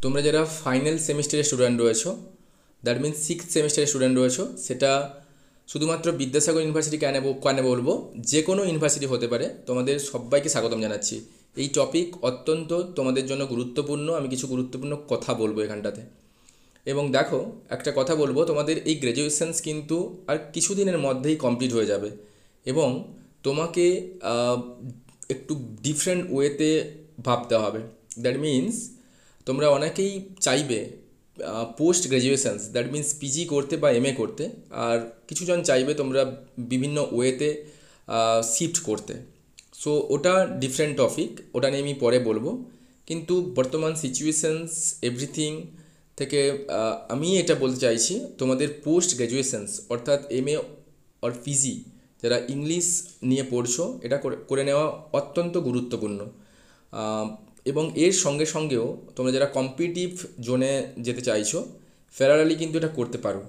তোমরা যারা ফাইনাল সেমিস্টারের স্টুডেন্ট রয়েছো, দ্যাট মিনস সিক্সথ সেমিস্টারের স্টুডেন্ট রয়েছো, সেটা শুধুমাত্র বিদ্যাসাগর ইউনিভার্সিটি কেন বলবো, যে কোনো ইউনিভার্সিটি হতে পারে, তোমাদের সবাইকে স্বাগতম জানাচ্ছি। এই টপিক অত্যন্ত তোমাদের জন্য গুরুত্বপূর্ণ। আমি কিছু গুরুত্বপূর্ণ কথা বলবো এখানটাতে। এবং দেখো, একটা কথা বলবো, তোমাদের এই গ্র্যাজুয়েশনস কিন্তু আর কিছুদিনের মধ্যেই কমপ্লিট হয়ে যাবে। এবং তোমাকে একটু ডিফারেন্ট ওয়েতে ভাবতে হবে। দ্যাট মিন্স তোমরা অনেকেই চাইবে post graduations, that means PG করতে বা এমএ করতে, আর কিছুজন চাইবে তোমরা বিভিন্ন ওয়েতে শিফট করতে। সো ওটা ডিফারেন্ট টপিক, ওটা নিয়ে আমি পরে বলবো। কিন্তু বর্তমান সিচুয়েশনস এভরিথিং থেকে আমি এটা বলতে চাইছি, তোমাদের পোস্ট গ্র্যাজুয়েশনস অর্থাৎ এমএ আর পিজি যারা ইংলিশ নিয়ে পড়ছো, এটা করে নেওয়া অত্যন্ত গুরুত্বপূর্ণ। এবং এর সঙ্গে সঙ্গেও তোমরা যারা কম্পিটিটিভ জোনে যেতে চাইছো, ফেরারালি কিন্তু এটা করতে পারো।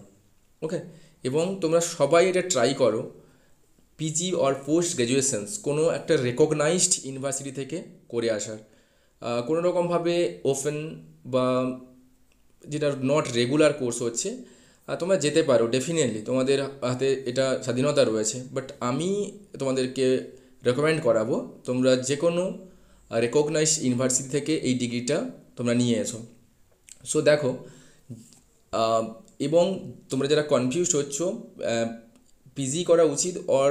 ওকে, এবং তোমরা সবাই এটা ট্রাই করো পিজি অর পোস্ট গ্র্যাজুয়েশনস কোনো একটা রেকগনাইজড ইউনিভার্সিটি থেকে করে আসার। কোনো রকমভাবে ওপেন বা যেটা নট রেগুলার কোর্স হচ্ছে, তোমরা যেতে পারো, ডেফিনেটলি তোমাদের হাতে এটা স্বাধীনতা রয়েছে। বাট আমি তোমাদেরকে রেকমেন্ড করাবো তোমরা যে কোনো রেকগনাইজড ইউনিভার্সিটি থেকে এই ডিগ্রিটা তোমরা নিয়ে এসো। সো দেখো, এবং তোমরা যারা কনফিউজড হচ্ছ পিজি করা উচিত অর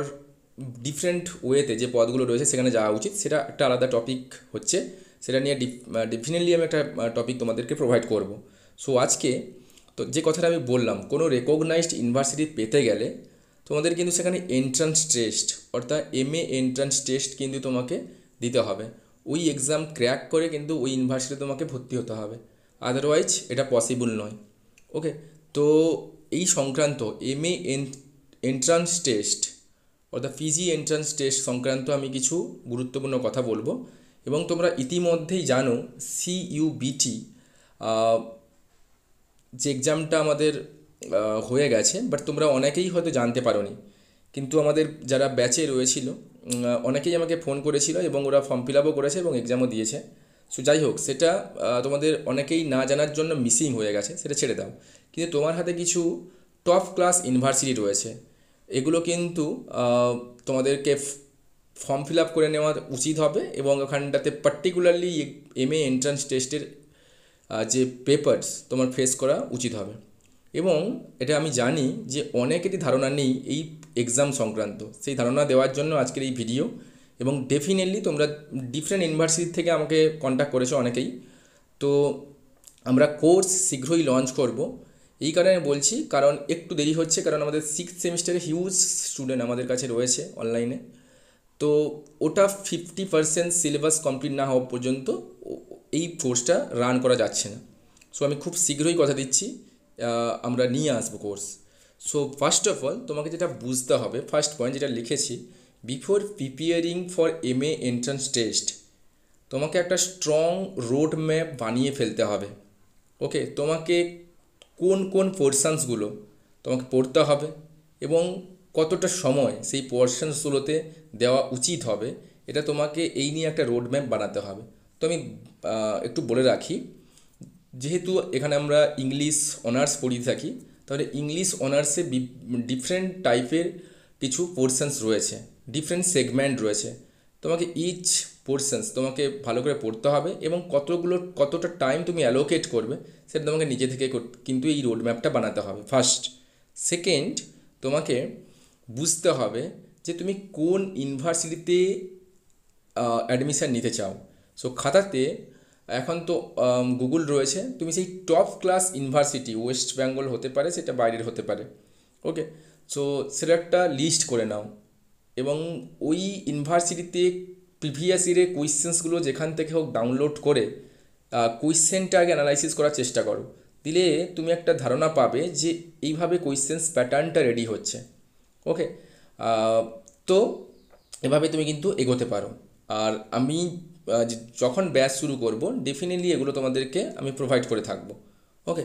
ডিফারেন্ট ওয়েতে যে পদগুলো রয়েছে সেখানে যাওয়া উচিত, সেটা একটা আলাদা টপিক হচ্ছে। সেটা নিয়ে ডেফিনেটলি আমি একটা টপিক তোমাদেরকে প্রোভাইড করব। সো আজকে তো যে কথাটা আমি বললাম, কোনো রেকগনাইজড ইউনিভার্সিটি পেতে গেলে তোমাদের কিন্তু সেখানে এন্ট্রান্স টেস্ট অর্থাৎ এমএ এন্ট্রান্স টেস্ট কিন্তু তোমাকে দিতে হবে। ওই এক্সাম ক্র্যাক করে কিন্তু ওই ইউনিভার্সিটিতে তোমাকে ভর্তি হতে হবে, আদারওয়াইজ এটা পসিবল নয়। ওকে, তো এই সংক্রান্ত এমএ এন্ট্রান্স টেস্ট অর্থাৎ পিজি এন্ট্রান্স টেস্ট সংক্রান্ত আমি কিছু গুরুত্বপূর্ণ কথা বলবো। এবং তোমরা ইতিমধ্যেই জানো সিইউবিটি যে এক্সামটা আমাদের হয়ে গেছে, বাট তোমরা অনেকেই হয়তো জানতে পারোনি। কিন্তু আমাদের যারা ব্যাচে রয়েছিল অনেকেই আমাকে ফোন করেছিল এবং ওরা ফর্ম ফিল আপও করেছে এবং এক্সামও দিয়েছে। সো যাই হোক, সেটা তোমাদের অনেকেই না জানার জন্য মিসিং হয়ে গেছে, সেটা ছেড়ে দাও। কিন্তু তোমার হাতে কিছু টপ ক্লাস ইউনিভার্সিটি রয়েছে, এগুলো কিন্তু তোমাদেরকে ফর্ম ফিল আপ করে নেওয়া উচিত হবে। এবং ওখানটাতে পার্টিকুলারলি এমএ এন্ট্রান্স টেস্টের যে পেপারস তোমার ফেস করা উচিত হবে। এবং এটা আমি জানি যে অনেকেরই ধারণা নেই এই এক্সাম সংক্রান্ত, সেই ধারণা দেওয়ার জন্য আজকের এই ভিডিও। এবং ডেফিনেটলি তোমরা ডিফারেন্ট ইউনিভার্সিটি থেকে আমাকে কন্ট্যাক্ট করেছো অনেকেই। তো আমরা কোর্স শীঘ্রই লঞ্চ করব। এই কারণে বলছি, কারণ একটু দেরি হচ্ছে, কারণ আমাদের সিক্সথ সেমিস্টারে হিউজ স্টুডেন্ট আমাদের কাছে রয়েছে অনলাইনে। তো ওটা 50% সিলেবাস কমপ্লিট না হওয়া পর্যন্ত এই কোর্সটা রান করা যাচ্ছে না। সো আমি খুব শীঘ্রই কথা দিচ্ছি আমরা নিয়ে আসবো course. So first of all তোমাকে যেটা বুঝতে হবে, ফার্স্ট পয়েন্ট যেটা লিখেছি, before preparing for MA entrance test তোমাকে একটা স্ট্রং রোড ম্যাপ বানিয়ে ফেলতে হবে। ওকে, তোমাকে কোন কোন পোর্শনসগুলো তোমাকে পড়তে হবে এবং কতটা সময় সেই পোর্শনসগুলোতে দেওয়া উচিত হবে, এটা তোমাকে এই নিয়ে একটা রোড ম্যাপ বানাতে হবে। তো আমি একটু বলে রাখি, যেহেতু এখানে আমরা ইংলিশ অনার্স পড়িয়ে থাকি, তাহলে ইংলিশ অনার্সে ডিফারেন্ট টাইপের কিছু পোর্শনস রয়েছে, ডিফারেন্ট সেগমেন্ট রয়েছে। তোমাকে ইচ পোর্শনস তোমাকে ভালো করে পড়তে হবে এবং কতটা টাইম তুমি অ্যালোকেট করবে সেটা তোমাকে নিজে থেকে কিন্তু এই রোড ম্যাপটা বানাতে হবে ফার্স্ট। সেকেন্ড, তোমাকে বুঝতে হবে যে তুমি কোন ইউনিভার্সিটিতে অ্যাডমিশান নিতে চাও। সো খাতাতে এখন তো গুগল রয়েছে, তুমি সেই top class university, West Bengal হতে পারে, সেটা বাইরের হতে পারে। ওকে, সো সেটা একটা লিস্ট করে নাও এবং ওই ইউনিভার্সিটিতে প্রিভিয়াস ইয়ারের কোয়েশ্চেন্সগুলো যেখান থেকে হোক ডাউনলোড করে কোয়েশ্চেনটা আগে অ্যানালাইসিস করার চেষ্টা করো। দিলে তুমি একটা ধারণা পাবে যে এইভাবে কোয়েশ্চেন্স প্যাটার্নটা রেডি হচ্ছে। ওকে, তো এভাবে তুমি কিন্তু এগোতে পারো। আর আমি যখন ব্যাচ শুরু করব ডেফিনেটলি এগুলো তোমাদেরকে আমি প্রোভাইড করে থাকবো। ওকে,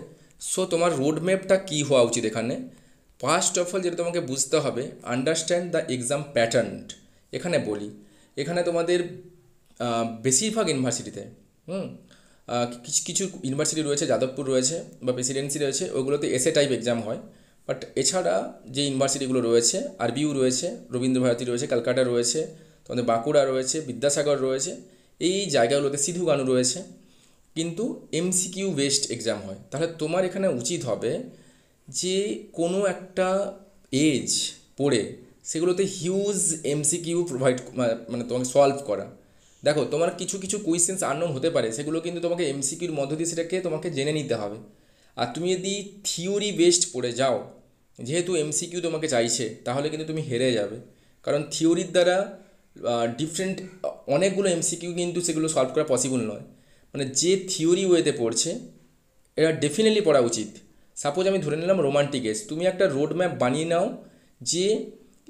সো তোমার রোড ম্যাপটা কী হওয়া উচিত এখানে, ফার্স্ট অফ অল যেটা তোমাকে বুঝতে হবে, আন্ডারস্ট্যান্ড দ্য এক্সাম প্যাটার্ন। এখানে বলি, এখানে তোমাদের বেশিরভাগ ইউনিভার্সিটিতে কিছু কিছু ইউনিভার্সিটি রয়েছে, যাদবপুর রয়েছে বা প্রেসিডেন্সি রয়েছে, ওগুলোতে এসএ টাইপ এক্সাম হয়। বাট এছাড়া যে ইউনিভার্সিটিগুলো রয়েছে, আরবিইউ রয়েছে, রবীন্দ্রভারতী রয়েছে, ক্যালকাটা রয়েছে, তোমাদের বাঁকুড়া রয়েছে, বিদ্যাসাগর রয়েছে, এই জায়গাগুলোতে সিধু কানু রয়েছে, কিন্তু এমসিকিউ বেসড এক্সাম হয়। তাহলে তোমার এখানে উচিত হবে যে কোনো একটা এজ পড়ে সেগুলোতে হিউজ এমসিকিউ প্রোভাইড, মানে তোমাকে সলভ করা। দেখো, তোমার কিছু কিছু কোয়েশ্চেন্স আননোন হতে পারে, সেগুলো কিন্তু তোমাকে এমসিকিউর মধ্য দিয়ে সেটাকে তোমাকে জেনে নিতে হবে। আর তুমি যদি থিওরি বেসড পড়ে যাও, যেহেতু এমসিকিউ তোমাকে চাইছে, তাহলে কিন্তু তুমি হেরে যাবে। কারণ থিওরির দ্বারা ডিফারেন্ট অনেকগুলো এমসিকিউ কিন্তু সেগুলো সলভ করা পসিবল নয়। মানে যে থিওরি ওয়েতে পড়ছে এটা ডেফিনেটলি পড়া উচিত। সাপোজ আমি ধরে নিলাম রোমান্টিক এজ, তুমি একটা রোড ম্যাপ বানিয়ে নাও যে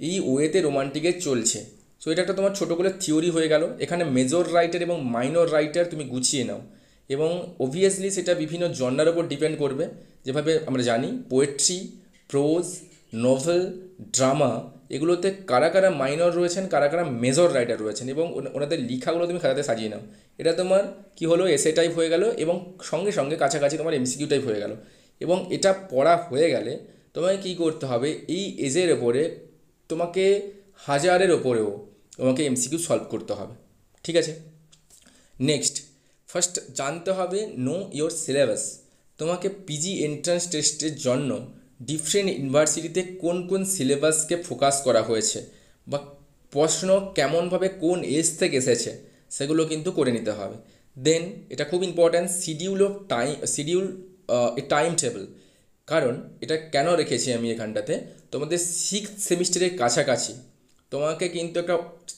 এই ওয়েতে রোমান্টিক এজ চলছে। সো এটা একটা তোমার ছোটো করে থিওরি হয়ে গেল। এখানে মেজর রাইটার এবং মাইনর রাইটার তুমি গুছিয়ে নাও, এবং অবভিয়াসলি সেটা বিভিন্ন জনরার ওপর ডিপেন্ড করবে। যেভাবে আমরা জানি পোয়েট্রি, প্রোজ, নোভেল, ড্রামা, এগুলোতে কারা কারা মাইনর রয়েছেন, কারা কারা মেজর রাইটার রয়েছেন, এবং ওনাদের লেখাগুলো তুমি খাতাতে সাজিয়ে নাও। এটা তোমার কি হলো, এসএ টাইপ হয়ে গেল, এবং সঙ্গে সঙ্গে কাছাকাছি তোমার এমসিকিউ টাইপ হয়ে গেল। এবং এটা পড়া হয়ে গেলে তোমাকে কী করতে হবে, এই এজের ওপরে তোমাকে হাজারের ওপরেও তোমাকে এমসিকিউ সলভ করতে হবে। ঠিক আছে, নেক্সট, ফার্স্ট জানতে হবে নো ইয়োর সিলেবাস। তোমাকে পিজি এন্ট্রান্স টেস্টের জন্য ডিফারেন্ট ইউনিভার্সিটিতে কোন কোন সিলেবাসকে ফোকাস করা হয়েছে, বা প্রশ্ন কেমনভাবে কোন এজ থেকে এসেছে, সেগুলো কিন্তু করে নিতে হবে। দেন এটা খুব ইম্পর্ট্যান্ট, শিডিউল এ টাইম টেবল। কারণ এটা কেন রেখেছি আমি এখানটাতে, তোমাদের 6th সেমিস্টারের কাছাকাছি তোমাকে কিন্তু একটা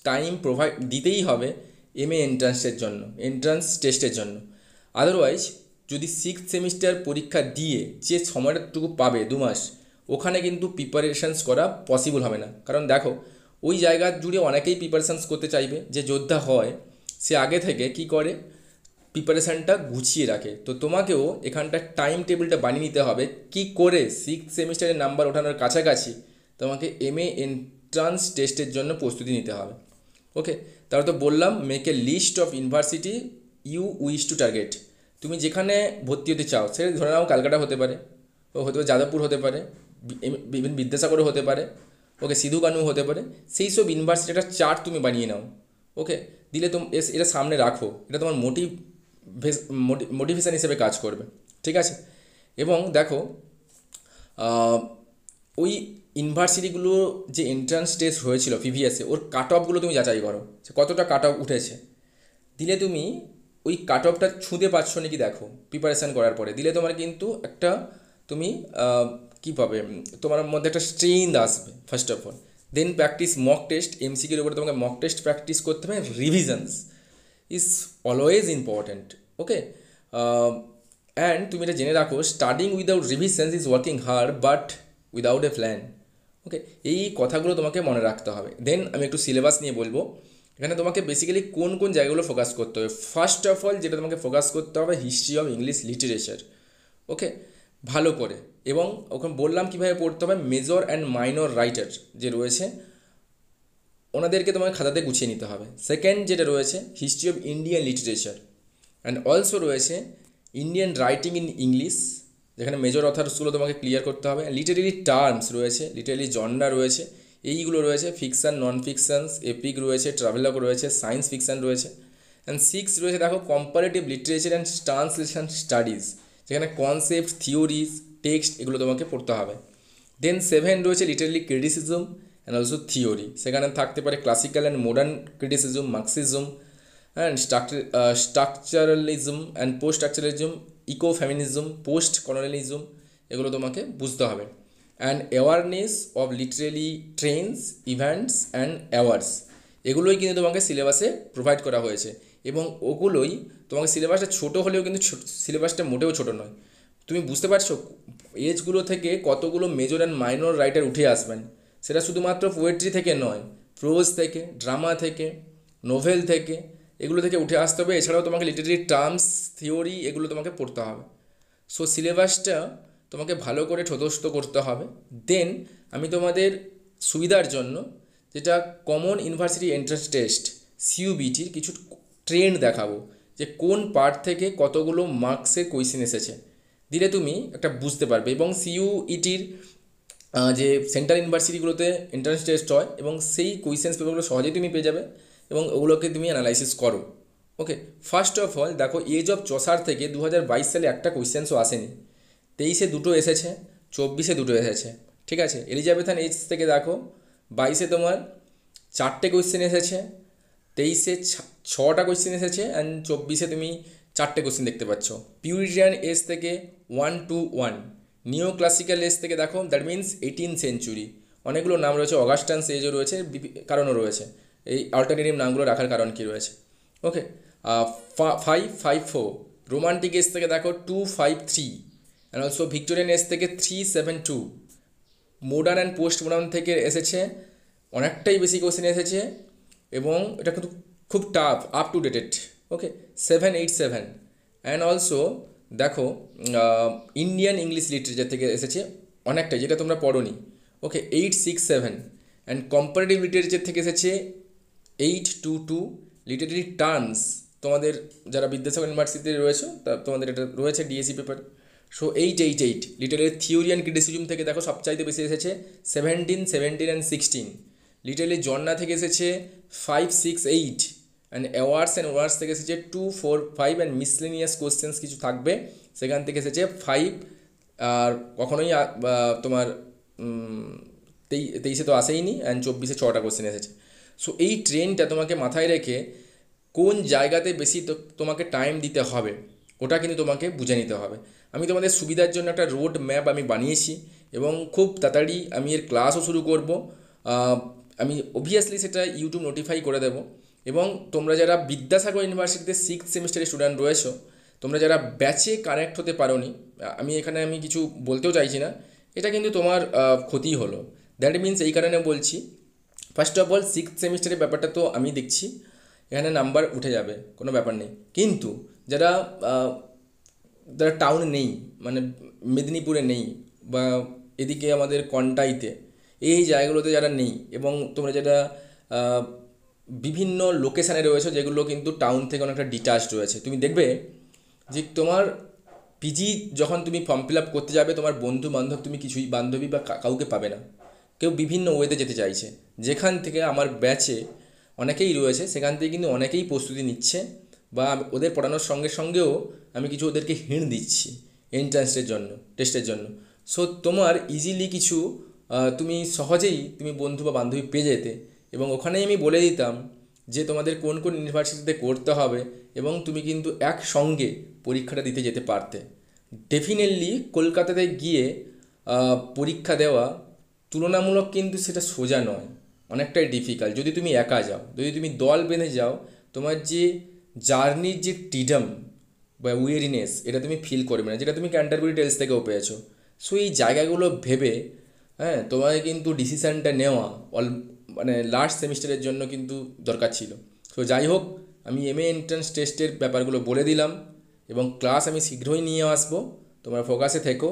টাইম প্রোভাইড দিতেই হবে এমএ এন্ট্রান্সের জন্য, এন্ট্রান্স টেস্টের জন্য। আদারওয়াইজ যদি 6th সেমিস্টার পরীক্ষা দিয়ে যে সময়টাটুকু পাবে 2 মাস, ওখানে কিন্তু প্রিপারেশানস করা পসিবল হবে না। কারণ দেখো, ওই জায়গা জুড়ে অনেকেই প্রিপারেশানস করতে চাইবে। যে যোদ্ধা হয় সে আগে থেকে কি করে, প্রিপারেশানটা গুছিয়ে রাখে। তো তোমাকেও এখানটা টাইম টেবিলটা বানিয়ে নিতে হবে কি করে 6th সেমিস্টারের নাম্বার ওঠানোর কাছাকাছি তোমাকে এমএ এন্ট্রান্স টেস্টের জন্য প্রস্তুতি নিতে হবে। ওকে, তাহলে তো বললাম make a list of university you wish to target. তুমি যেখানে ভর্তি হতে চাও, সেটা ধরে নাও ক্যালকাটা হতে পারে, ও হতে পারে যাদবপুর হতে পারে, বিভিন্ন বিদ্যাসাগরও হতে পারে, ওকে সিধু কানু হতে পারে। সেই সব ইউনিভার্সিটিটার চার্ট তুমি বানিয়ে নাও। ওকে, দিলে এটা সামনে রাখো, এটা তোমার মোটিভেশন হিসেবে কাজ করবে। ঠিক আছে, এবং দেখো ওই ইউনিভার্সিটিগুলো যে এন্ট্রান্স টেস্ট হয়েছিল প্রিভিয়াসে, ওর কাট অফগুলো তুমি যাচাই করো, সে কতটা কাট অফ উঠেছে। দিলে তুমি ওই কাট অফটা ছুঁতে পারছো নাকি দেখো, প্রিপারেশান করার পরে দিলে তোমার কিন্তু একটা তুমি কী পাবে, তোমার মধ্যে একটা স্ট্রেংথ আসবে first of all. Then practice mock test, এমসিকিউর উপরে তোমাকে মক টেস্ট প্র্যাকটিস করতে হবে। Revisions is always important. Okay, and তুমি এটা জেনে রাখো, studying without revisions is working hard but without a plan. Okay, এই কথাগুলো তোমাকে মনে রাখতে হবে। দেন আমি একটু সিলেবাস নিয়ে বলবো। এখানে তোমাকে বেসিক্যালি কোন কোন জায়গাগুলো ফোকাস করতে হবে। ফার্স্ট অফ অল যেটা তোমাকে ফোকাস করতে হবে, হিস্ট্রি অফ ইংলিশ লিটারেচার। ওকে, ভালো করে, এবং ওখানে বললাম কীভাবে পড়তে হবে। মেজর অ্যান্ড মাইনর রাইটার যে রয়েছে ওনাদেরকে তোমাকে খাতাতে গুছিয়ে নিতে হবে। সেকেন্ড যেটা রয়েছে, history of Indian literature, and also রয়েছে ইন্ডিয়ান রাইটিং ইন ইংলিশ, যেখানে মেজর অথার্সগুলো তোমাকে ক্লিয়ার করতে হবে। লিটারেরি টার্মস রয়েছে, লিটারেরি জনরা রয়েছে, এইগুলো রয়েছে। ফিকশান, নন ফিকশানস, এপিক রয়েছে, ট্রাভেলগ রয়েছে, সায়েন্স ফিকশান রয়েছে। অ্যান্ড 6 রয়েছে দেখো, comparative literature and translation studies, যেখানে কনসেপ্ট, থিওরিজ, টেক্সট এগুলো তোমাকে পড়তে হবে। দেন 7 রয়েছে literally criticism and also theory, সেখানে থাকতে পারে classical and modern criticism, Marxism and structuralism and post structuralism, eco feminism, post colonialism, এগুলো তোমাকে বুঝতে হবে। And awareness of literally trends, events and awards, এগুলোই কিন্তু তোমাকে সিলেবাসে প্রোভাইড করা হয়েছে। এবং ওগুলোই তোমাকে, সিলেবাসটা ছোটো হলেও কিন্তু সিলেবাসটা মোটেও ছোটো নয়। তুমি বুঝতে পারছো এজগুলো থেকে কতগুলো মেজর অ্যান্ড মাইনর রাইটার উঠে আসবেন। সেটা শুধুমাত্র পোয়েট্রি থেকে নয়, প্রোজ থেকে, ড্রামা থেকে, নোভেল থেকে, এগুলো থেকে উঠে আসতে হবে। এছাড়াও তোমাকে লিটারেরি টার্মস, থিওরি, এগুলো তোমাকে পড়তে হবে। সো সিলেবাসটা তোমাকে ভালো করে ঠোঁটস্থ করতে হবে। দেন আমি তোমাদের সুবিধার জন্য যেটা কমন ইউনিভার্সিটি এন্ট্রান্স টেস্ট সিইউবিটির কিছু ট্রেন্ড দেখাবো, যে কোন পার্ট থেকে কতগুলো মার্কসের কোয়েশ্চেন এসেছে, দিলে তুমি একটা বুঝতে পারবে। এবং সিইউইটির যে সেন্ট্রাল ইউনিভার্সিটিগুলোতে এন্ট্রান্স টেস্ট হয় এবং সেই কোয়েশ্চেন্স পেপারগুলো সহজেই তুমি পেয়ে যাবে এবং ওগুলোকে তুমি অ্যানালাইসিস করো। ওকে, ফার্স্ট অফ অল দেখো, এজ অফ চসার থেকে 2022 সালে একটা কোয়েশ্চেন্সও আসেনি। 23-এ দুটো এসেছে, 24-এ দুটো এসেছে, ঠিক আছে। এলিজাবেথান এজ থেকে দেখো 22-এ তোমার 4টে কোয়েশ্চেন এসেছে, 23-এ 6টা কোয়েশ্চেন এসেছে, অ্যান্ড 24-এ তুমি 4টে কোয়েশ্চেন দেখতে পাচ্ছ। পিউরিটিয়ান এজ থেকে 1 to 1, নিও ক্লাসিক্যাল এজ থেকে দেখো, দ্যাট মিন্স 18th সেঞ্চুরি, অনেকগুলো নাম রয়েছে, অগাস্টান্স এজও রয়েছে, কারণও রয়েছে। এই অল্টারনেটিভ নামগুলো রাখার কারণ কী রয়েছে? ওকে, 554, রোমান্টিক এজ থেকে দেখো 253, অ্যান্ড অলসো ভিক্টোরিয়ান এজ থেকে 372, মডার্ন অ্যান্ড পোস্ট মডার্ন থেকে এসেছে অনেকটাই বেশি কোশ্চেন এসেছে এবং এটা কিন্তু খুব tough, up to dated. Okay, 787, and also দেখো ইন্ডিয়ান ইংলিশ লিটারেচার থেকে এসেছে অনেকটাই, যেটা তোমরা পড়োনি। ওকে, 867, অ্যান্ড কম্পারেটিভ লিটারেচার থেকে এসেছে 822, লিটারেরি টার্মস তোমাদের যারা বিদ্যাসাগর ইউনিভার্সিটিতে রয়েছে তোমাদের এটা রয়েছে DSC paper. So 888, literary theory and criticism থেকে দেখো সবচাইতে বেশি এসেছে 17, 17 অ্যান্ড 16, লিটারেলি জর্না থেকে এসেছে 568, অ্যান্ড অ্যাওয়ার্ডস থেকে এসেছে 2, 4, 5, অ্যান্ড মিসলেনিয়াস কোশ্চেন্স কিছু থাকবে সেখান থেকে এসেছে 5। আর কখনোই তোমার 23-এ তো আসেইনি, অ্যান্ড 24-এ 6টা কোশ্চেন এসেছে। সো এই ট্রেনটা তোমাকে মাথায় রেখে কোন জায়গাতে বেশি তোমাকে টাইম দিতে হবে ওটা কিন্তু তোমাকে বুঝে নিতে হবে। আমি তোমাদের সুবিধার জন্য একটা রোড ম্যাপ আমি বানিয়েছি এবং খুব তাড়াতাড়ি আমি এর ক্লাসও শুরু করব। আমি অবভিয়াসলি সেটা ইউটিউব নোটিফাই করে দেবো। এবং তোমরা যারা বিদ্যাসাগর ইউনিভার্সিটিতে 6th সেমিস্টারের স্টুডেন্ট রয়েছো, তোমরা যারা ব্যাচে কানেক্ট হতে পারোনি, আমি কিছু বলতেও চাইছি না, এটা কিন্তু তোমার ক্ষতি হলো। দ্যাট মিনস এই কারণে বলছি, ফার্স্ট অফ অল 6th সেমিস্টারের ব্যাপারটা তো আমি দেখছি, এখানে নাম্বার উঠে যাবে, কোনো ব্যাপার নেই। কিন্তু যারা যারা টাউনে নেই, মানে মেদিনীপুরে নেই বা এদিকে আমাদের কন্টাইতে, এই জায়গাগুলোতে যারা নেই এবং তোমরা যেটা বিভিন্ন লোকেশানে রয়েছে যেগুলো কিন্তু টাউন থেকে অনেকটা ডিটাচড রয়েছে, তুমি দেখবে যে তোমার পিজি যখন তুমি ফর্ম ফিল আপ করতে যাবে, তোমার বন্ধু বান্ধব তুমি কিছুই বান্ধবী বা কাউকে পাবে না। কেউ বিভিন্ন ওয়েতে যেতে চাইছে, যেখান থেকে আমার ব্যাচে অনেকেই রয়েছে, সেখান থেকে কিন্তু অনেকেই প্রস্তুতি নিচ্ছে বা ওদের পড়ানোর সঙ্গে সঙ্গেও আমি কিছু ওদেরকে হিন্ট দিচ্ছি এন্ট্রান্সের জন্য, টেস্টের জন্য। সো তোমার ইজিলি কিছু তুমি সহজেই তুমি বন্ধু বা বান্ধবী পেয়ে যেতে এবং ওখানেই আমি বলে দিতাম যে তোমাদের কোন কোন ইউনিভার্সিটিতে করতে হবে এবং তুমি কিন্তু একসঙ্গে পরীক্ষাটা দিতে যেতে পারতে। ডেফিনেটলি কলকাতাতে গিয়ে পরীক্ষা দেওয়া তুলনামূলক কিন্তু সেটা সোজা নয়, অনেকটাই ডিফিকাল্ট। যদি তুমি একা যাও, যদি তুমি দল বেঁধে যাও, তোমার যে জার্নির যে ফ্রিডম বা উইয়ারিনেস এটা তুমি ফিল করবে না, যেটা তুমি ক্যান্টারবারি টেলস থেকেও পেয়েছো। সো এই জায়গাগুলো ভেবে তোমাকে কিন্তু ডিসিশানটা নেওয়া মানে লাস্ট সেমিস্টারের জন্য কিন্তু দরকার ছিল। সো যাই হোক, আমি এমএ এন্ট্রান্স টেস্টের ব্যাপারগুলো বলে দিলাম এবং ক্লাস আমি শীঘ্রই নিয়ে আসবো, তোমরা ফোকাসে থেকো।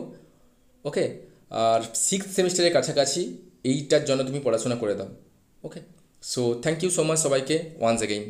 ওকে, আর 6th সেমিস্টারের কাছাকাছি এইটার জন্য তুমি পড়াশোনা করে দাও। Okay, so thank you so much সবাইকে ওয়ান্স এগেইন।